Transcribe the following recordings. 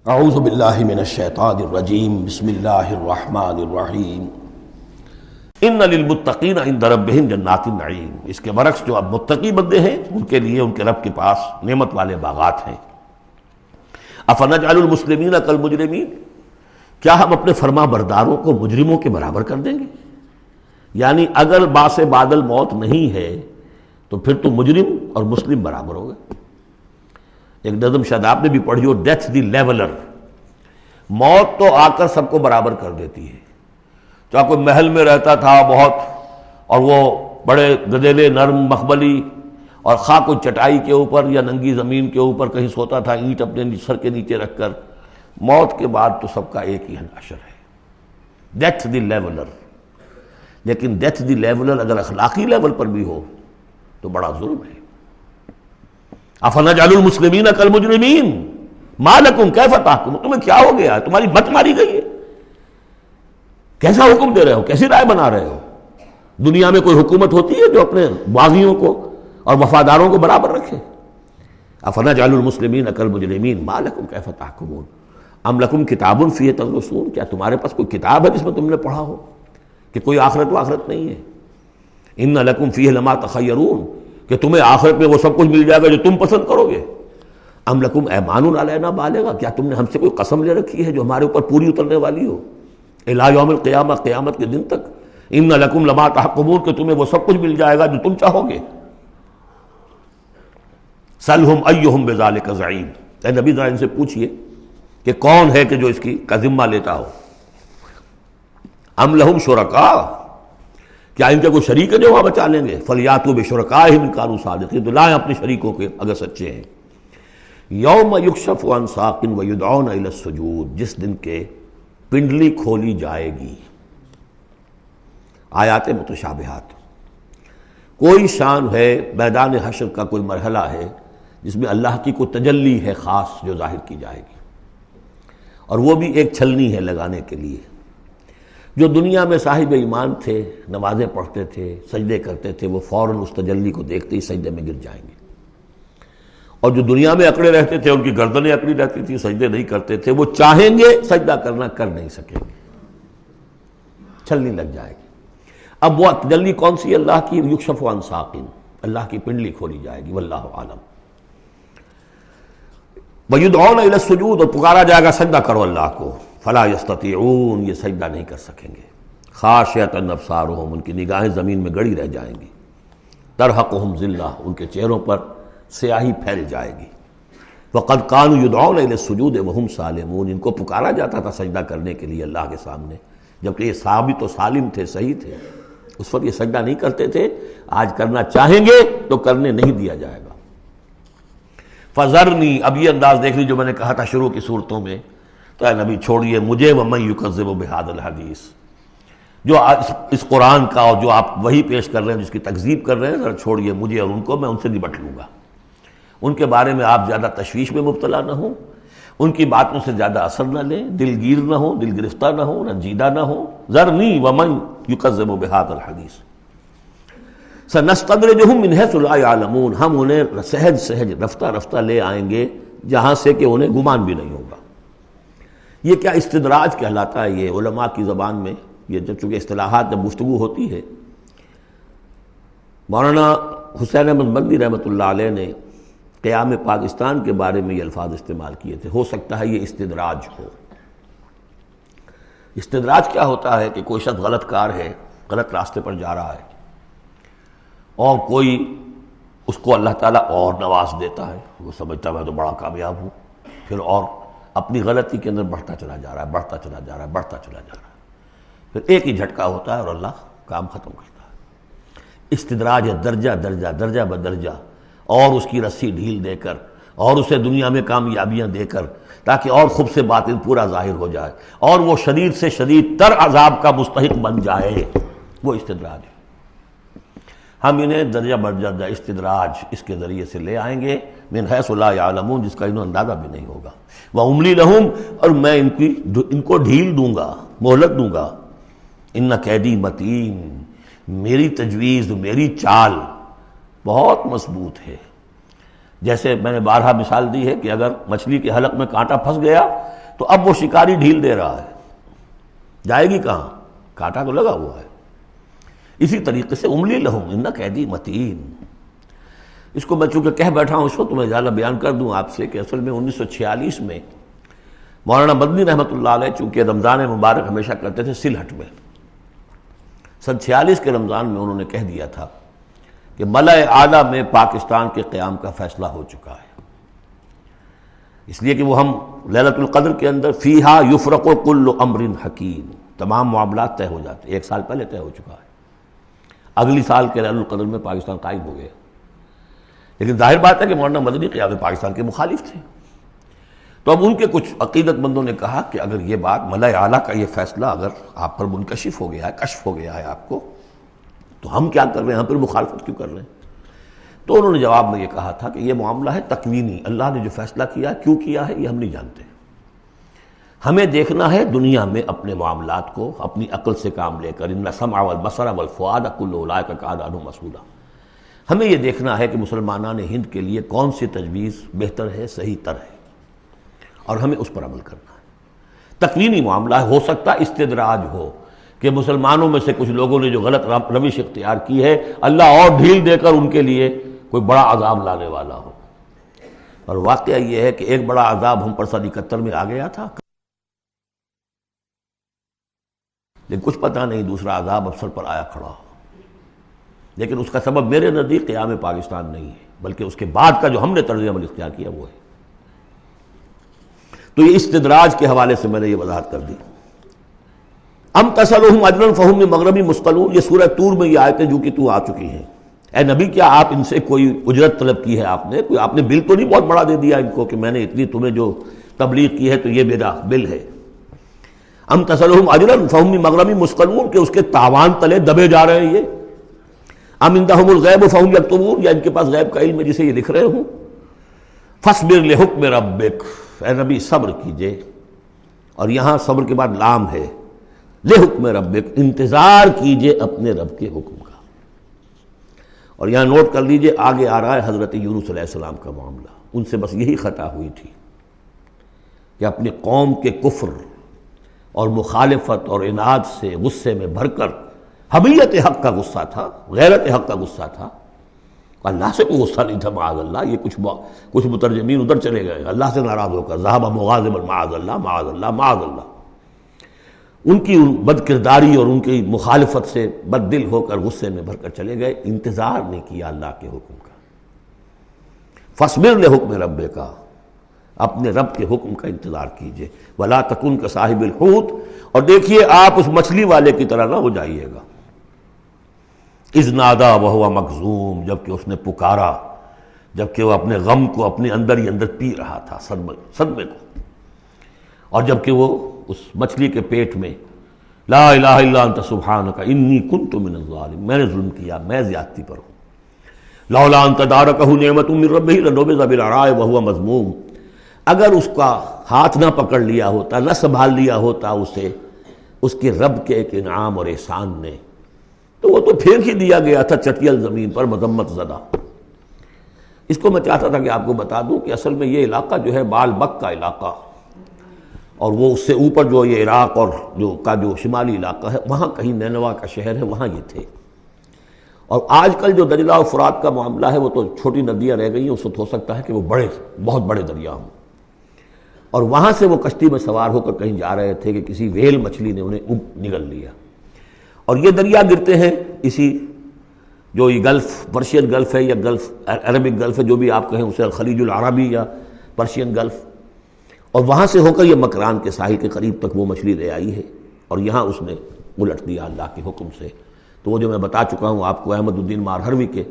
اعوذ باللہ من الشیطان الرجیم بسم اللہ الرحمن الرحیم ان للمتقین عند ربہم جنات النعیم۔ اس کے برعکس جو اب متقی بندے ہیں ان کے لیے ان کے رب کے پاس نعمت والے باغات ہیں۔ افنجعل المسلمین کالمجرمین، کیا ہم اپنے فرما برداروں کو مجرموں کے برابر کر دیں گے؟ یعنی اگر باعث بادل موت نہیں ہے تو پھر تو مجرم اور مسلم برابر ہو گئے۔ ایک نظم شاید آپ نے بھی پڑھی ہو، ڈیتھ دی لیولر، موت تو آ کر سب کو برابر کر دیتی ہے۔ چاہے کوئی محل میں رہتا تھا بہت اور وہ بڑے گدیلے نرم مخملی، اور خواہ کوئی چٹائی کے اوپر یا ننگی زمین کے اوپر کہیں سوتا تھا اینٹ اپنے سر کے نیچے رکھ کر، موت کے بعد تو سب کا ایک ہی حشر ہے، ڈیتھ دی لیولر۔ لیکن ڈیتھ دی لیولر اگر اخلاقی لیول پر بھی ہو تو بڑا ظلم ہے۔ افنجعل المسلمین کالمجرمین ما لکم کیف تحکمون، تمہیں کیا ہو گیا ہے؟ تمہاری مت ماری گئی ہے؟ کیسا حکم دے رہے ہو؟ کیسی رائے بنا رہے ہو؟ دنیا میں کوئی حکومت ہوتی ہے جو اپنے باغیوں کو اور وفاداروں کو برابر رکھے؟ افنجعل المسلمین کالمجرمین ما لکم کیف تحکمون ام لکم کتاب فیہ تدرسون، کیا تمہارے پاس کوئی کتاب ہے جس میں تم نے پڑھا ہو کہ کوئی آخرت و آخرت نہیں ہے؟ ان لکم فیہ لما تخیرون، کہ تمہیں آخرت میں وہ سب کچھ مل جائے گا جو تم پسند کرو گے۔ ام لکم ایمان علینا بالغہ، کیا تم نے ہم سے کوئی قسم لے رکھی ہے جو ہمارے اوپر پوری اترنے والی ہو الی یوم القیامہ، قیامت کے دن تک؟ ان لکم لما تحکمون، کہ تمہیں وہ سب کچھ مل جائے گا جو تم چاہو گے۔ سلہم ایہم بذالک زعیم، اے نبی ذرا ان سے پوچھئے کہ کون ہے کہ جو اس کا ذمہ لیتا ہو۔ ام لہم شرکاء، کیا ان کے کوئی شریک ہے جو وہاں بچا لیں گے؟ فلیاتوا بشرکائہم ان کانوا صادقین، تو لائیں اپنے شریکوں کے اگر سچے ہیں۔ یوم یکشف عن ساق ویدعون الی السجود، جس دن کے پنڈلی کھولی جائے گی۔ آیات متشابہات، کوئی شان ہے میدان حشر کا، کوئی مرحلہ ہے جس میں اللہ کی کوئی تجلی ہے خاص جو ظاہر کی جائے گی، اور وہ بھی ایک چھلنی ہے لگانے کے لیے۔ جو دنیا میں صاحب ایمان تھے، نمازیں پڑھتے تھے، سجدے کرتے تھے، وہ فوراً اس تجلی کو دیکھتے ہی سجدے میں گر جائیں گے، اور جو دنیا میں اکڑے رہتے تھے ان کی گردنیں اکڑی رہتی تھی، سجدے نہیں کرتے تھے، وہ چاہیں گے سجدہ کرنا کر نہیں سکیں گے، چھلنی لگ جائے گی۔ اب وہ تجلی کون سی؟ اللہ کی یکشف عن ساق، اللہ کی پنڈلی کھولی جائے گی، واللہ عالم۔ وَيُدْعَوْنَ إِلَى السُّجُودِ، اور پکارا جائے گا سجدہ کرو اللہ کو، فَلَا يَسْتَطِيعُونَ، یہ سجدہ نہیں کر سکیں گے۔ خاشعۃ ابصارہم، ان کی نگاہیں زمین میں گڑی رہ جائیں گی۔ ترہقہم ذلہ، ان کے چہروں پر سیاہی پھیل جائے گی۔ وَقَدْ كَانُوا يُدْعَوْنَ إِلَى السُّجُودِ وَهُمْ سَالِمُونَ، ان کو پکارا جاتا تھا سجدہ کرنے کے لیے اللہ کے سامنے جبکہ یہ ثابت و سالم تھے، صحیح تھے، اس وقت یہ سجدہ نہیں کرتے تھے۔ آج کرنا چاہیں گے تو کرنے نہیں دیا جائے گا۔ فَذَرْنِي، اب یہ انداز دیکھ لی جو میں نے کہا تھا شروع کی صورتوں میں، تو اے نبی چھوڑیے مجھے، وَمَن يُكَذِّبُ بِهَذَا الْحَدِيثِ، جو اس قرآن کا اور جو آپ وہی پیش کر رہے ہیں جس کی تکذیب کر رہے ہیں، ذرا چھوڑیے مجھے اور ان کو، میں ان سے نبٹ لوں گا۔ ان کے بارے میں آپ زیادہ تشویش میں مبتلا نہ ہوں، ان کی باتوں سے زیادہ اثر نہ لیں، دلگیر نہ ہوں، دل گرفتہ نہ ہوں، رنجیدہ نہ ہوں۔ ذرنی ومن یکذب بہذا الحدیث سنستدرجہم من حیث لا یعلمون، ہم انہیں سہج سہج رفتہ رفتہ لے آئیں گے جہاں سے کہ انہیں گمان بھی نہیں ہوگا۔ یہ کیا استدراج کہلاتا ہے؟ یہ علماء کی زبان میں یہ جب چونکہ اصطلاحات جب گفتگو ہوتی ہے، مولانا حسین احمد مدنی رحمۃ اللہ علیہ نے قیام پاکستان کے بارے میں یہ الفاظ استعمال کیے تھے، ہو سکتا ہے یہ استدراج ہو۔ استدراج کیا ہوتا ہے کہ کوئی شخص غلط کار ہے، غلط راستے پر جا رہا ہے، اور کوئی اس کو اللہ تعالیٰ اور نواز دیتا ہے، وہ سمجھتا ہے میں تو بڑا کامیاب ہوں، پھر اور اپنی غلطی کے اندر بڑھتا چلا جا رہا ہے، بڑھتا چلا جا رہا ہے، بڑھتا چلا جا رہا ہے، پھر ایک ہی جھٹکا ہوتا ہے اور اللہ کام ختم کرتا ہے۔ استدراج ہے درجہ درجہ، درجہ بدرجہ، اور اس کی رسی ڈھیل دے کر، اور اسے دنیا میں کامیابیاں دے کر، تاکہ اور خوب سے باطن پورا ظاہر ہو جائے اور وہ شدید سے شدید تر عذاب کا مستحق بن جائے، وہ استدراج ہے۔ ہم انہیں درجہ بدرجہ استدراج اس کے ذریعے سے لے آئیں گے، من حیث لا یعلمون، جس کا انہیں اندازہ بھی نہیں ہوگا۔ وَأُمْلِي لَهُمْ، اور میں ان کو ڈھیل دوں گا، مہلت دوں گا۔ ان کیدی متین، میری تجویز، میری چال بہت مضبوط ہے۔ جیسے میں نے بارہا مثال دی ہے کہ اگر مچھلی کے حلق میں کانٹا پھنس گیا تو اب وہ شکاری ڈھیل دے رہا ہے، جائے گی کہاں؟ کانٹا تو لگا ہوا ہے۔ اسی طریقے سے املی لہم ان قیدی متین، اس کو میں چونکہ کہہ بیٹھا ہوں اس کو تو میں زیادہ بیان کر دوں آپ سے کہ اصل میں 1946 میں مولانا مدنی رحمۃ اللہ علیہ چونکہ رمضان مبارک ہمیشہ کرتے تھے سلہٹ میں، سن 46 کے رمضان میں انہوں نے کہہ دیا تھا کہ ملأ اعلیٰ میں پاکستان کے قیام کا فیصلہ ہو چکا ہے، اس لیے کہ وہ ہم لیلۃ القدر کے اندر فیہا یفرق کل امر حکیم، تمام معاملات طے ہو جاتے، ایک سال پہلے طے ہو چکا ہے، اگلی سال کے لیلۃ القدر میں پاکستان قائم ہو گیا۔ لیکن ظاہر بات ہے کہ مولانا مدنی قیام پاکستان کے مخالف تھے، تو اب ان کے کچھ عقیدت مندوں نے کہا کہ اگر یہ بات ملأ اعلیٰ کا یہ فیصلہ اگر آپ پر منکشف ہو گیا ہے، کشف ہو گیا ہے آپ کو، تو ہم کیا کر رہے ہیں، ہم پھر مخالفت کیوں کر رہے ہیں؟ تو انہوں نے جواب میں یہ کہا تھا کہ یہ معاملہ ہے تکوینی، اللہ نے جو فیصلہ کیا کیوں کیا ہے یہ ہم نہیں جانتے، ہمیں دیکھنا ہے دنیا میں اپنے معاملات کو اپنی عقل سے کام لے کر، ان السمع والبصر والفؤاد کل اولئک کان عنہ مسئولا، ہمیں یہ دیکھنا ہے کہ مسلمانان ہند کے لیے کون سی تجویز بہتر ہے، صحیح تر ہے، اور ہمیں اس پر عمل کرنا ہے۔ تکوینی معاملہ ہے، ہو سکتا استدراج ہو کہ مسلمانوں میں سے کچھ لوگوں نے جو غلط روش اختیار کی ہے اللہ اور ڈھیل دے کر ان کے لیے کوئی بڑا عذاب لانے والا ہو، اور واقعہ یہ ہے کہ ایک بڑا عذاب ہم پر سن 71 میں آ گیا تھا، لیکن کچھ پتہ نہیں دوسرا عذاب اب سر پر آیا کھڑا ہو، لیکن اس کا سبب میرے نزدیک قیام پاکستان نہیں ہے، بلکہ اس کے بعد کا جو ہم نے طرز عمل اختیار کیا وہ ہے۔ تو یہ استدراج کے حوالے سے میں نے یہ وضاحت کر دی۔ ام تسلہم اجرا فہم من مغرم مثقلون، یہ سورہ طور میں یہ آیتیں جو کہ تو آ چکی ہیں، اے نبی کیا آپ ان سے کوئی اجرت طلب کی ہے؟ آپ نے بل تو نہیں بہت بڑا دے دیا ان کو کہ میں نے اتنی تمہیں جو تبلیغ کی ہے تو یہ میرا بل ہے؟ ام تسلہم اجرا فہم من مغرم مثقلون، کہ اس کے تاوان تلے دبے جا رہے ہیں یہ، ام عندہم الغیب فہم یکتبون، یا ان کے پاس غیب کا علم ہے جسے یہ لکھ رہے ہوں؟ فاصبر لحکم ربک، اے نبی صبر کیجئے، اور یہاں صبر کے بعد لام ہے، لحکم ربک، انتظار کیجئے اپنے رب کے حکم کا۔ اور یہاں نوٹ کر لیجئے آگے آ رہا ہے حضرت یونس علیہ السلام کا معاملہ، ان سے بس یہی خطا ہوئی تھی کہ اپنی قوم کے کفر اور مخالفت اور عناد سے غصے میں بھر کر، حمیت حق کا غصہ تھا، غیرت حق کا غصہ تھا، اللہ سے کوئی غصہ نہیں تھا معاذ اللہ، یہ کچھ مترجمین ادھر چلے گئے اللہ سے ناراض ہو کر، ذهب مغاضبا معاذ اللہ معاذ اللہ معاذ اللہ، ان کی بد کرداری اور ان کی مخالفت سے بد دل ہو کر غصے میں بھر کر چلے گئے، انتظار نہیں کیا اللہ کے حکم کا۔ فاصبر لحکم ربک، اپنے رب کے حکم کا انتظار کیجئے، ولا تکن کصاحب الحوت، اور دیکھیے آپ اس مچھلی والے کی طرح نہ ہو جائیے گا، اذ نادا وہو مکظوم، جبکہ اس نے پکارا جبکہ وہ اپنے غم کو اپنے اندر ہی اندر پی رہا تھا، صدمے کو، اور جبکہ وہ اس مچھلی کے پیٹ میں لا الہ الا انت سبحانک انی کنت من الظالمین، میں نے ظلم کیا، میں زیادتی پر ہوں، لولا ان تدارکہ نعمت من ربہ لنبذ بالعراء وہو مذموم، اگر اس کا ہاتھ نہ پکڑ لیا ہوتا، نہ سنبھال لیا ہوتا اسے اس کے رب کے ایک انعام اور احسان نے، تو وہ تو پھینک ہی دیا گیا تھا چٹیل زمین پر مذمت زدہ۔ اس کو میں چاہتا تھا کہ آپ کو بتا دوں کہ اصل میں یہ علاقہ جو ہے بال بک کا علاقہ، اور وہ اس سے اوپر جو یہ عراق اور جو شمالی علاقہ ہے وہاں کہیں نینوا کا شہر ہے، وہاں یہ تھے، اور آج کل جو دجلہ اور فرات کا معاملہ ہے وہ تو چھوٹی ندیاں رہ گئی ہیں، اس وقت ہو سکتا ہے کہ وہ بہت بڑے دریا ہوں، اور وہاں سے وہ کشتی میں سوار ہو کر کہیں جا رہے تھے کہ کسی ویل مچھلی نے انہیں نگل لیا، اور یہ دریا گرتے ہیں اسی جو یہ گلف، پرشین گلف ہے یا گلف عربک گلف ہے، جو بھی آپ کہیں اسے خلیج العربی یا پرشین گلف، اور وہاں سے ہو کر یہ مکران کے ساحل کے قریب تک وہ مچھلی لے آئی ہے، اور یہاں اس نے الٹ دیا اللہ کے حکم سے۔ تو وہ جو میں بتا چکا ہوں آپ کو احمد الدین مارہروی کے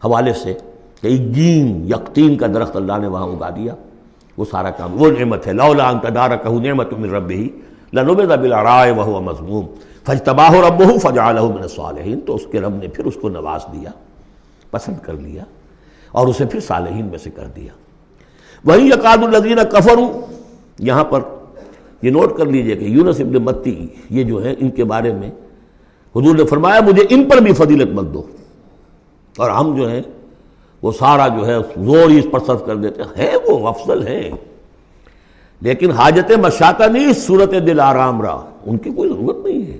حوالے سے کہ ایگین یقطین کا درخت اللہ نے وہاں اگا دیا، وہ سارا کام وہ نعمت ہے، لولا ان تدارکہ نعمت من ربہ لنبذ بالعراء وہو مذموم فاجتباہ ربہ فجعلہ من الصالحین، تو اس کے رب نے پھر اس کو نواز دیا، پسند کر لیا، اور اسے پھر صالحین میں سے کر دیا۔ وہیں یکاد الذین کفروا، یہاں پر یہ نوٹ کر لیجئے کہ یونس ابن متی یہ جو ہے ان کے بارے میں حضور نے فرمایا مجھے ان پر بھی فضیلت مت دو، اور ہم جو ہیں وہ سارا جو ہے زور ہی اس پر صرف کر دیتے ہیں، وہ افضل ہیں، لیکن حاجت مشاطہ نہیں، صورت دل آرام رہا، ان کی کوئی ضرورت نہیں ہے،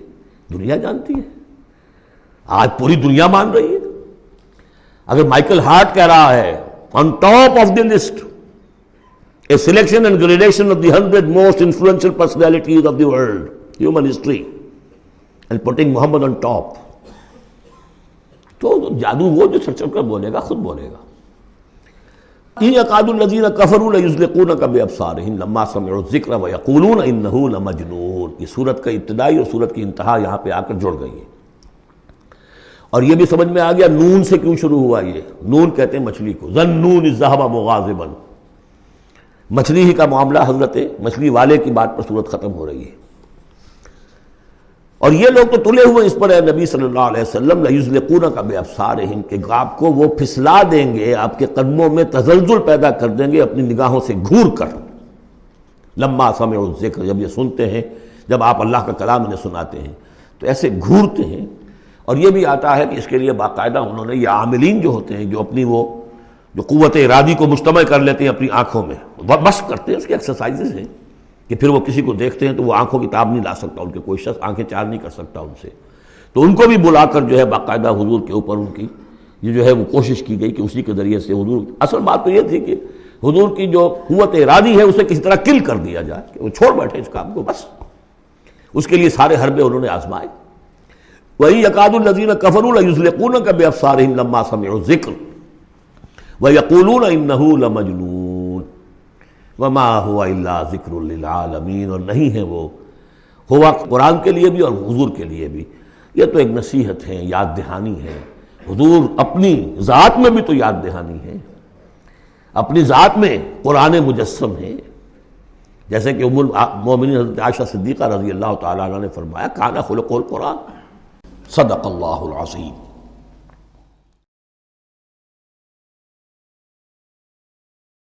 دنیا جانتی ہے، آج پوری دنیا مان رہی ہے۔ اگر مائیکل ہارٹ کہہ رہا ہے on top of the list a selection and gradation of the 100 most influential personalities of the world, human history, and putting Muhammad on top، تو جادو وہ جو چڑھ کر بولے گا خود بولے گا۔ إِن يَكَادُ الَّذِينَ كَفَرُوا لَيُزْلِقُونَكَ بِأَبْصَارِهِمْ لَمَّا سَمِعُوا الذِّكْرَ وَيَقُولُونَ إِنَّهُ لَمَجْنُونٌ۔ یہ سورت کا ابتدائی اور سورت کی انتہا یہاں پہ آ کر جڑ گئی ہے، اور یہ بھی سمجھ میں آ گیا نون سے کیوں شروع ہوا۔ یہ نون کہتے ہیں مچھلی کو، ذَنُّونِ الذَّهَبَ مُغَاضِبًا، مچھلی ہی کا معاملہ، حضرت مچھلی والے کی بات پر سورت ختم ہو رہی ہے۔ اور یہ لوگ تو تلے ہوئے اس پر ہے نبی صلی اللہ علیہ وسلم، لَيُزْلِقُونَكَ بِأَبْصَارِهِمْ کہ آپ کو وہ پھسلا دیں گے، آپ کے قدموں میں تزلزل پیدا کر دیں گے اپنی نگاہوں سے گھور کر۔ لما سمعوا الذکر، جب یہ سنتے ہیں، جب آپ اللہ کا کلام انہیں سناتے ہیں تو ایسے گھورتے ہیں۔ اور یہ بھی آتا ہے کہ اس کے لیے باقاعدہ انہوں نے یہ عاملین جو ہوتے ہیں، جو اپنی وہ جو قوت ارادی کو مجتمع کر لیتے ہیں اپنی آنکھوں میں، مشق کرتے ہیں، اس کی ایکسرسائزز ہیں کہ پھر وہ کسی کو دیکھتے ہیں تو وہ آنکھوں کی تاب نہیں لا سکتا، ان کے کوئی شخص آنکھیں چار نہیں کر سکتا ان سے، تو ان کو بھی بلا کر جو ہے باقاعدہ حضور کے اوپر ان کی یہ جو ہے وہ کوشش کی گئی کہ اسی کے ذریعے سے حضور، اصل بات تو یہ تھی کہ حضور کی جو قوت ارادی ہے اسے کسی طرح کل کر دیا جائے کہ وہ چھوڑ بیٹھے اس کام کو، بس اس کے لیے سارے حربے انہوں نے آزمائے۔ وَإِن يَكَادُ الَّذِينَ كَفَرُوا لَيُزْلِقُونَكَ بِأَبْصَارِهِمْ لَمَّا سَمِعُوا الذِّكْرَ وَيَقُولُونَ إِنَّهُ لَمَجْنُونٌ وَمَا هُوَ إِلَّا ذِكْرٌ لِّلْعَالَمِينَ، اور نہیں ہے وہ، ہوا قرآن کے لیے بھی اور حضور کے لیے بھی، یہ تو ایک نصیحت ہے، یاد دہانی ہے۔ حضور اپنی ذات میں بھی تو یاد دہانی ہے، اپنی ذات میں قرآن مجسم ہے، جیسے کہ ام المومنین حضرت عائشہ صدیقہ رضی اللہ تعالیٰ عنہ نے فرمایا کان خلق القرآن، صدق اللہ العظیم۔